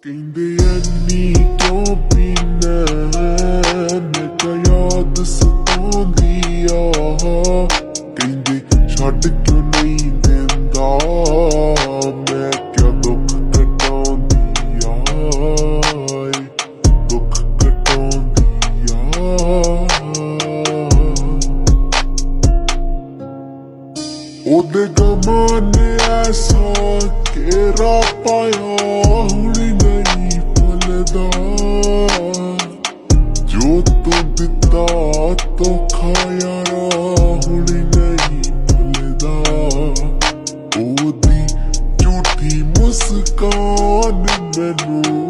ਕਹਿੰਦੇ ਐਨੀ ਕਿਉਂ ਪੀਨਾ ਮੈਂ ਤਾਂ ਯਾਦ ਸਤਾਉਂਦੀ ਆ ਕਹਿੰਦੇ ਛੱਡ ਕਿਉਂ ਨਹੀਂ ਦਿੰਦਾ ਮੈਂ ਕਿਆ ਦੁੱਖ ਕਟਾਉਂਦੀ ਆ ਦੁੱਖ ਕਟਾਉਂਦੀ ਆ ਉਹਦੇ ਗਮਾਂ ਨੇ ਐਸਾ ਘੇਰਾ ਪਾਇਆ ਹੁਣ ਨਹੀਂ ਭੁੱਲਦਾ ਜੋ ਤੂੰ ਦਿੱਤਾ ਧੋਖਾ ਯਾਰਾ ਹੁਣ ਨਹੀਂ ਭੁੱਲਦਾ ਉਹਦੀ ਝੂਠੀ ਮੁਸਕਾਨ ਮੈਨੂੰ